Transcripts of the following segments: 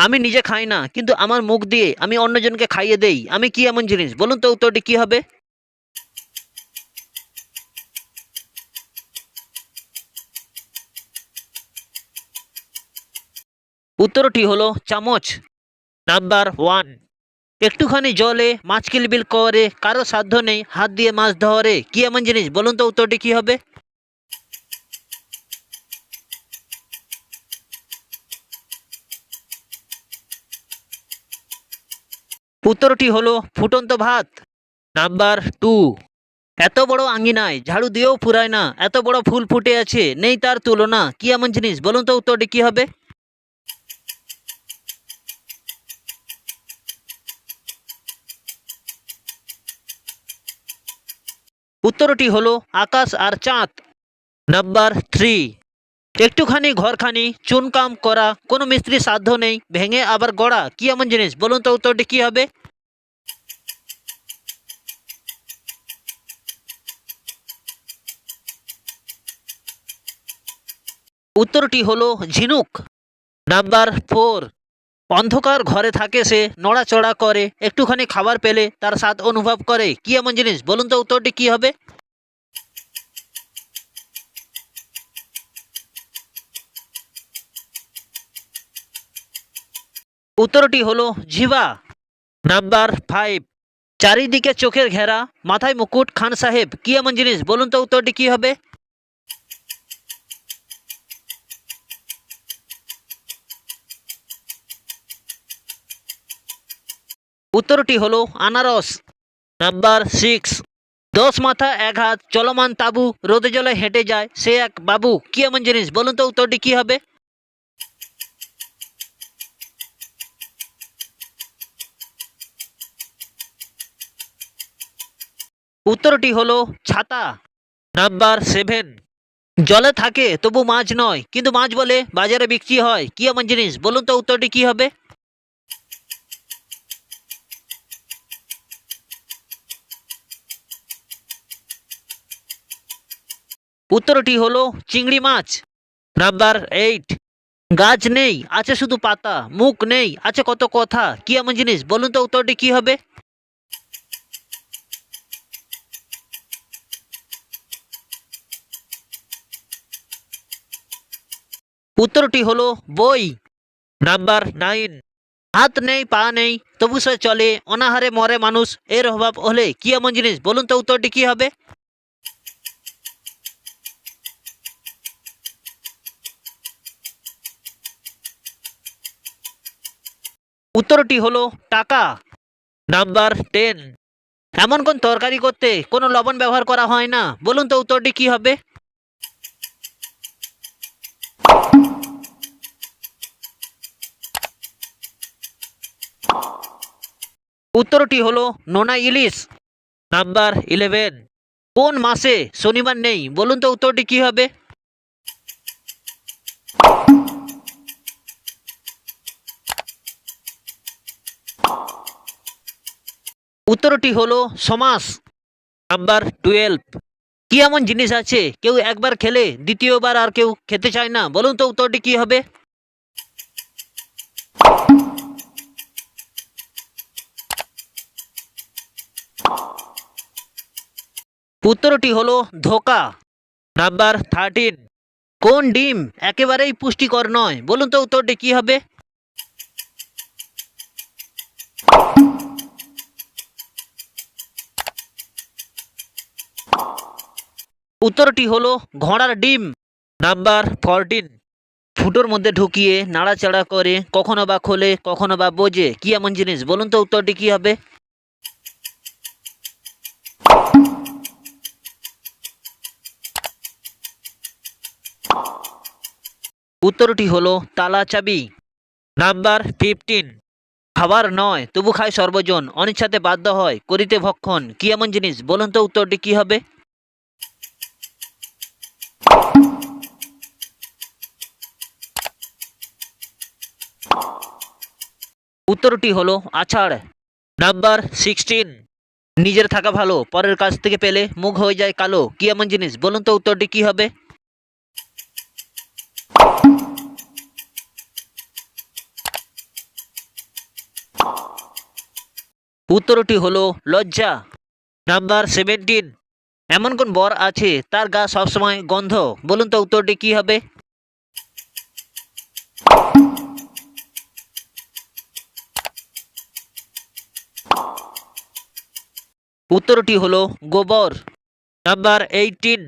আমি নিজে খাই না কিন্তু আমার মুখ দিয়ে আমি অন্যজনকে খাইয়ে দেই। আমি কি এমন জিনিস? বলুন তো উত্তরটি কি হবে? উত্তরটি হলো চামচ। Number one. একটুখানি জলে মাছ কিলবিল করে, কারো সাধ্য নেই হাত দিয়ে মাছ ধরে, কি এমন জিনিস? বলুন তো উত্তরটি কি হবে? উত্তরটি হলো ফুটন্ত ভাত। Number two. এত বড় আঙ্গিনায় ঝাড়ু দিয়েও ফুরায় না, এত বড় ফুল ফুটে আছে নেই তার তুলনা, কি এমন জিনিস? বলুন তো উত্তরটি কি হবে? উত্তরটি হলো আকাশ আর চাঁদ। Number three. একটুখানি ঘরখানি চুনকাম করা, কোনো মিস্ত্রি সাধ্য নেই ভেঙে আবার গড়া, কি এমন জিনিস? বলুন তো উত্তরটি কি হবে? উত্তরটি হলো ঝিনুক। Number four. অন্ধকার ঘরে থাকে সে, নড়াচড়া করে, একটুখানি খাবার পেলে তার স্বাদ অনুভব করে, কি এমন জিনিস? বলুন তো উত্তরটি কি হবে? উত্তরটি হলো জিভা। Number five. চারিদিকে চোখের ঘেরা, মাথায় মুকুট, খান সাহেব, কি এমন জিনিস? বলুন তো উত্তরটি কি হবে? উত্তরটি হলো আনারস। Number six. 10 মাথা 1 হাত, চলমান তাবু, রোদে জলে হেঁটে যায়, সে এক বাবু, কি এমন জিনিস? বলুন তো উত্তরটি কি হবে? উত্তরটি হলো ছাতা। Number seven. জলে থাকে তবু মাছ নয়, কিন্তু মাছ বলে বাজারে বিক্রি হয়, কি এমন জিনিস? বলুন তো উত্তরটি কি হবে? উত্তরটি হলো চিংড়ি মাছ। Number eight. গাছ নেই আছে শুধু পাতা, মুখ নেই আছে কত কথা, কি এমন জিনিস? বলুন তো উত্তরটি কি হবে? উত্তরটি হলো বই। Number nine. হাত নেই পা নেই তবু সে চলে, অনাহারে মরে মানুষ এর অভাব হলে, কি এমন জিনিস? বলুন তো উত্তরটি কি হবে? উত্তরটি হলো টাকা। Number ten. এমন কোন তরকারি করতে কোনো লবণ ব্যবহার করা হয় না, বলুন তো উত্তরটি কি হবে? উত্তরটি হলো নোনা ইলিশ। Number eleven. কোন মাসে শনিবার নেই, বলুন তো উত্তরটি কি হবে? উত্তরটি হলো সমাস। Number twelve. কি এমন জিনিস আছে কেউ একবার খেলে দ্বিতীয়বার আর কেউ খেতে চায় না, বলুন তো উত্তরটি কি হবে? উত্তরটি হলো ধোকা। Number thirteen. কোন ডিম একেবারেই পুষ্টিকর নয়, বলুন তো উত্তরটি কি হবে? উত্তরটি হলো ঘোড়ার ডিম। Number fourteen. ফুটোর মধ্যে ঢুকিয়ে নাড়াচাড়া করে, কখনো বা খোলে কখনো বা বোঝে, কি এমন জিনিস? বলুন তো উত্তরটি কি হবে? উত্তরটি হলো তালা চাবি। Number fifteen. খাবার নয় তবু খায় সর্বজন, অনিচ্ছাতে বাধ্য হয় করিতে ভক্ষণ, কি এমন জিনিস? বলুন তো উত্তরটি কি হবে? উত্তরটি হলো আছাড়। Number sixteen. নিজের থাকা ভালো, পরের কাছ থেকে পেলে মুখ হয়ে যায় কালো, কি এমন জিনিস? বলুন তো উত্তরটি কি হবে? উত্তরটি হলো লজ্জা। নাম্বার 17, এমন কোন বর আছে তার গা সবসময় গন্ধ? বলুন তো উত্তরটি কি হবে? উত্তরটি হলো গোবর। নাম্বার 18,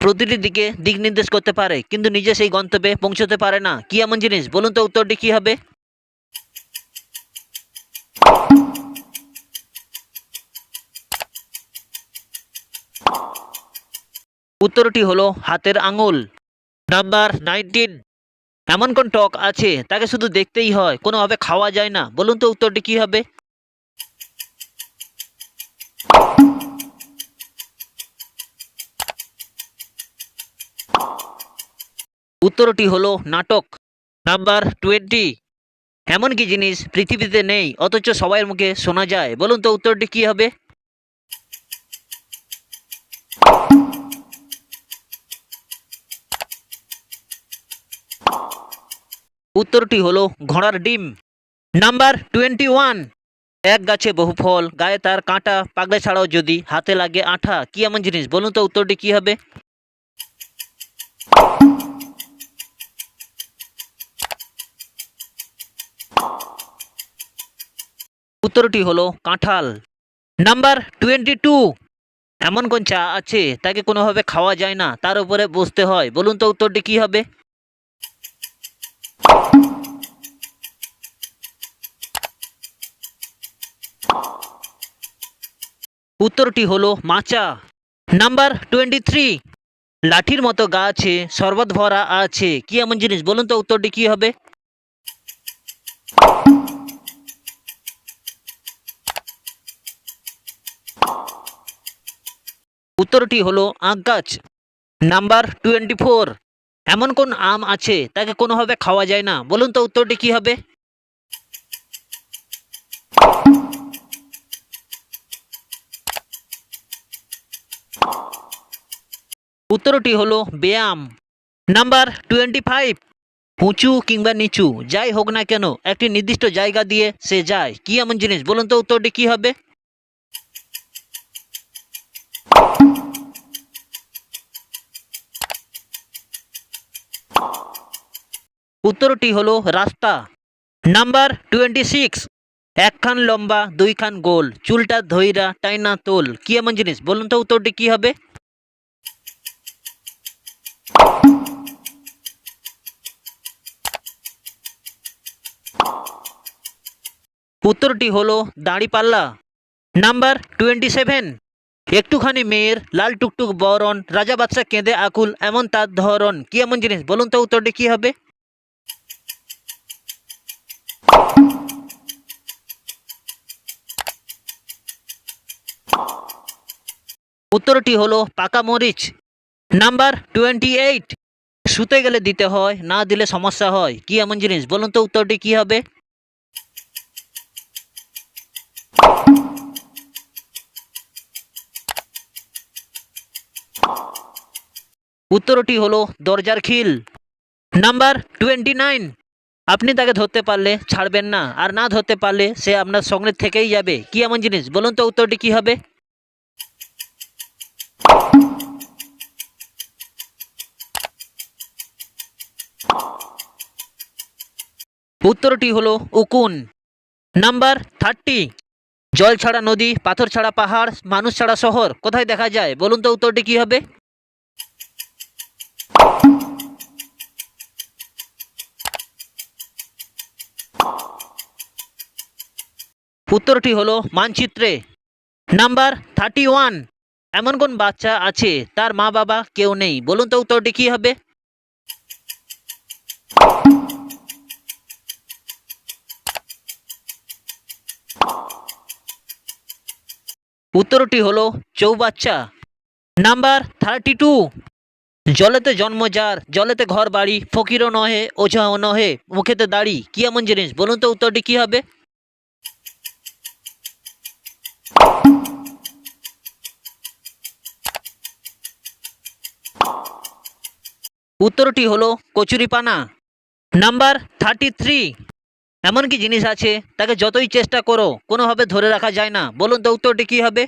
প্রতিটি দিকে দিক নির্দেশ করতে পারে কিন্তু নিজে সেই গন্তব্যে পৌঁছতে পারে না, কি এমন জিনিস? বলুন তো উত্তরটি কি হবে? উত্তরটি হলো হাতের আঙুল। নাম্বার 19, এমন কোন টক আছে তাকে শুধু দেখতেই হয়, কোনোভাবে খাওয়া যায় না? বলুন তো উত্তরটি কি হবে? উত্তরটি হলো নাটক। নাম্বার 20, এমন কি জিনিস পৃথিবীতে নেই অথচ সবার মুখে শোনা যায়? বলুন তো উত্তরটি কি হবে? উত্তরটি হলো ঘোড়ার ডিম। নাম্বার 21, এক গাছে বহু ফল, গায়ে তার কাঁটা, পাগলে ছাড়াও যদি হাতে লাগে আঠা, কি এমন জিনিস? বলুন তো উত্তরটি কি হবে? উত্তরটি হলো কাঁঠাল। নাম্বার 22, এমন কোন চা আছে তাকে কোনোভাবে খাওয়া যায় না, তার উপরে বসতে হয়? বলুন তো উত্তরটি কি হবে? উত্তরটি হলো মাচা। নাম্বার 23, লাঠির মতো গা আছে, শরবত ভরা আছে, কি এমন জিনিস? বলুন তো উত্তরটি কি হবে? উত্তরটি হলো আখ গাছ। নাম্বার 24, এমন কোন আম আছে তাকে কোনোভাবে খাওয়া যায় না? বলুন তো উত্তরটি কি হবে? উত্তরটি হলো ব্যায়াম। নাম্বার 25, উঁচু কিংবা নিচু যাই হোক না কেন একটি নির্দিষ্ট জায়গা দিয়ে সে যায়, কি এমন জিনিস? বলুন তো উত্তরটি কি হবে? উত্তরটি হলো রাস্তা। নাম্বার 26, একখান লম্বা দুইখান গোল, চুলটা ধইরা টাইনা তোল, কি এমন জিনিস? বলুন তো উত্তরটি কি হবে? উত্তরটি হলো দাঁড়িপাল্লা। নাম্বার 27, একটুখানি মেয়ের লাল টুকটুক বরণ, রাজা বাদশা কেঁদে আকুল এমন তার ধরন, কি এমন জিনিস? বলুন তো উত্তরটি কি হবে? উত্তরটি হলো পাকা মরিচ। নাম্বার 28, শুতে গেলে দিতে হয়, না দিলে সমস্যা হয়, কি এমন জিনিস? বলুন তো উত্তরটি কি হবে? উত্তরটি হলো দরজার খিল। নাম্বার 29, আপনি তাকে ধরতে পারলে ছাড়বেন না, আর না ধরতে পারলে সে আপনার সঙ্গে থেকেই যাবে, কি এমন জিনিস? বলুন তো উত্তরটি কি হবে? উত্তরটি হলো উকুন। নাম্বার 30, জল ছাড়া নদী, পাথর ছাড়া পাহাড়, মানুষ ছাড়া শহর কোথায় দেখা যায়? বলুন তো উত্তরটি কি হবে? উত্তরটি হলো মানচিত্রে। নাম্বার 31, এমন কোন বাচ্চা আছে তার মা বাবা কেউ নেই? বলুন তো উত্তরটি কি হবে? উত্তরটি হলো চৌবাচ্চা। নাম্বার 32, জলেতে জন্ম যার, জলেতে ঘর বাড়ি, ফকিরও নহে ওঝাও নহে, মুখেতে দাড়ি, কি এমন জিনিস? বলুন তো উত্তরটি কি হবে? উত্তরটি হলো কচুরিপানা। নাম্বার 33, এমন কি জিনিস আছে তাকে যতই চেষ্টা করো কোনোভাবে ধরে রাখা যায় না? বলুন তো উত্তরটি কি হবে?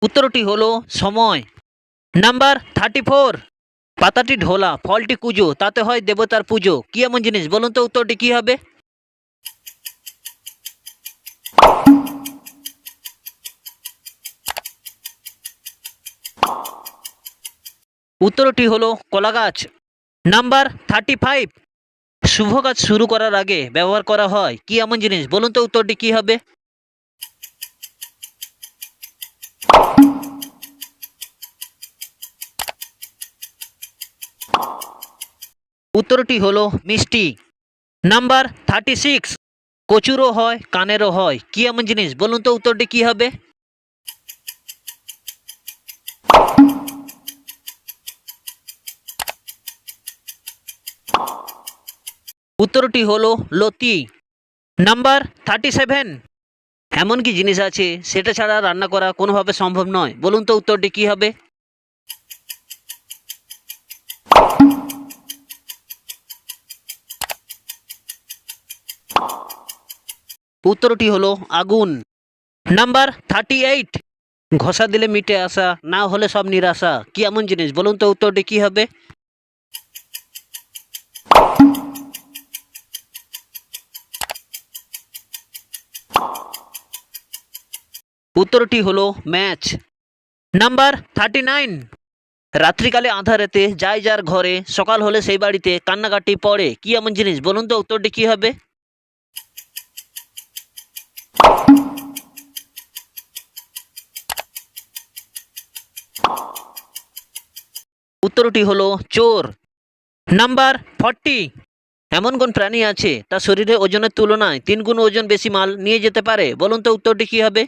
উত্তরটি হলো সময়। নাম্বার 34, পাতাটি ঢোলা ফলটি কুজো তাতে হয় দেবতার পুজো, কি এমন জিনিস? বলুন তো উত্তরটি কি হবে? উত্তরটি হলো কলা গাছ। নাম্বার 35, শুভ কাজ শুরু করার আগে ব্যবহার করা হয় কি এমন জিনিস? বলুন তো উত্তরটি কি হবে? উত্তরটি হলো মিষ্টি। নাম্বার 36, কচুরও হয় কানেরও হয় কি এমন জিনিস? বলুন তো উত্তরটি কি হবে? উত্তরটি হলো লতি। নাম্বার 37, এমন কি জিনিস আছে সেটা ছাড়া রান্না করা কোনোভাবে সম্ভব নয়? বলুন তো উত্তরটি কি হবে? উত্তরটি হলো আগুন। নাম্বার 38, ঘষা দিলে মিটে আসা না হলে সব নিরাশা কি এমন জিনিস? বলুন তো উত্তরটি কি হবে? উত্তরটি হলো ম্যাচ। নাম্বার 39, রাত্রিকালে আঁধারেতে যাই যার ঘরে সকাল হলে সেই বাড়িতে কান্নাকাটি পড়ে কি এমন জিনিস? বলুন তো উত্তরটি কি হবে? উত্তরটি হলো চোর। নাম্বার 40, এমন কোন প্রাণী আছে তার শরীরে ওজনের তুলনায় 3 গুণ ওজন বেশি মাল নিয়ে যেতে পারে? বলুন তো উত্তরটি কি হবে?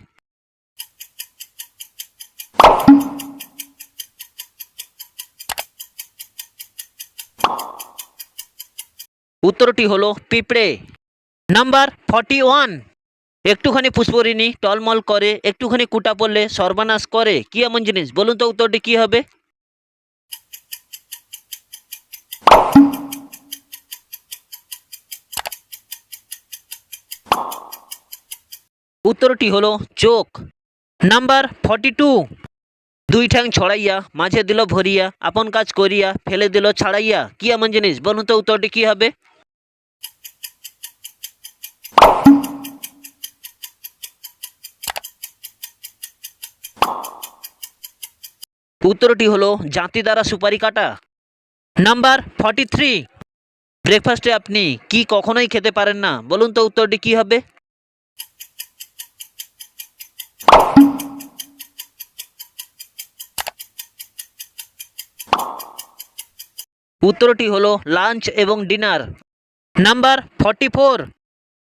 উত্তরটি হলো পিঁপড়ে। নাম্বার 41, একটুখানি পুষ্পরিণী টলমল করে একটুখানি কুটা পড়লে সর্বনাশ করে কি এমন জিনিস? বলুন তো উত্তরটি কি হবে? উত্তরটি হলো চোখ। নাম্বার 42, 2 ঠ্যাং ছড়াইয়া মাঝে দিল ভরিয়া আপন কাজ করিয়া ফেলে দিল ছাড়াইয়া কি এমন জিনিস? বলুন তো উত্তরটি কি হবে? উত্তরটি হলো জাঁতি দ্বারা সুপারি কাটা। নাম্বার 43, ব্রেকফাস্টে আপনি কি কখনোই খেতে পারেন না? বলুন তো উত্তরটি কি হবে? উত্তরটি হলো লাঞ্চ এবং ডিনার। নাম্বার 44,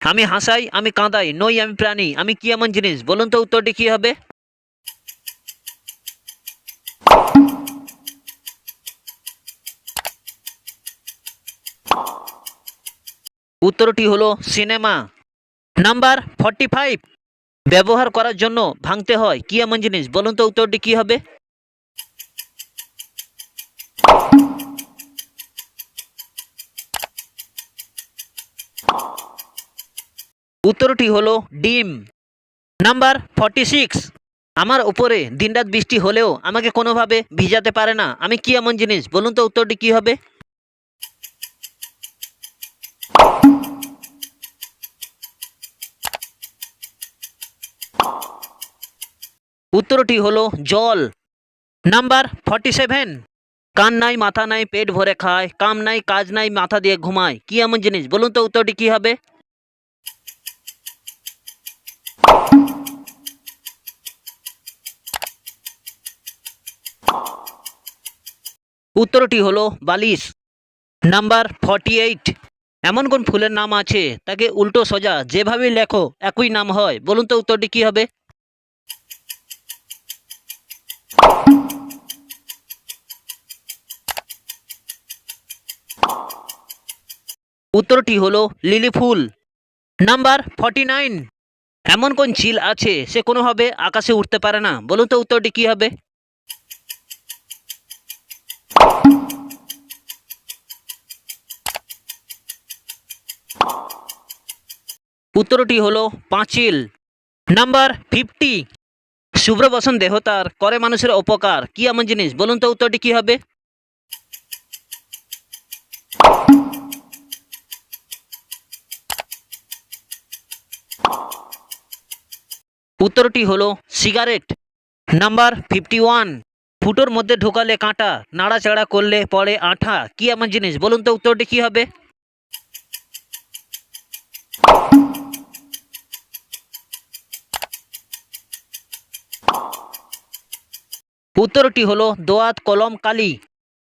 আমি হাসাই আমি কাঁদাই নই আমি প্রাণী আমি কি এমন জিনিস? বলুন তো উত্তরটি কি হবে? উত্তরটি হলো সিনেমা। নাম্বার 45, ব্যবহার করার জন্য ভাঙতে হয় কি এমন জিনিস? বলুন তো উত্তরটি কি হবে? উত্তরটি হলো ডিম। নাম্বার 46, আমার উপরে দিনরাত বৃষ্টি হলেও আমাকে কোনোভাবে ভিজাতে পারে না আমি কি এমন জিনিস? বলুন তো উত্তরটি কি হবে? উত্তরটি হলো জল। নাম্বার 47, কান নাই মাথা নাই পেট ভরে খায় কাম নাই কাজ নাই মাথা দিয়ে ঘুমায় কি এমন জিনিস? বলুন তো উত্তরটি কি হবে? উত্তরটি হলো বালিশ। নাম্বার 48, এমন কোন ফুলের নাম আছে তাকে উল্টো সোজা যেভাবে লেখো একই নাম হয়? বলুন তো উত্তরটি কি হবে? উত্তরটি হলো লিলি ফুল। নাম্বার 49, এমন কোন চিল আছে সে কোনোভাবে আকাশে উঠতে পারে না? বলুন তো উত্তরটি কি হবে? উত্তরটি হলো পাঁচিল। নাম্বার 50, শুভ্র বসন দেহতার করে মানুষের উপকার কি এমন জিনিস? বলুন তো উত্তরটি কি হবে? উত্তরটি হলো সিগারেট। নাম্বার 51, ফুটোর মধ্যে ঢোকালে কাঁটা, নাড়াচাড়া করলে পড়ে আঠা কি এমন জিনিস? বলুন তো উত্তরটি কি হবে? উত্তরটি হলো দোয়াত কলম কালি।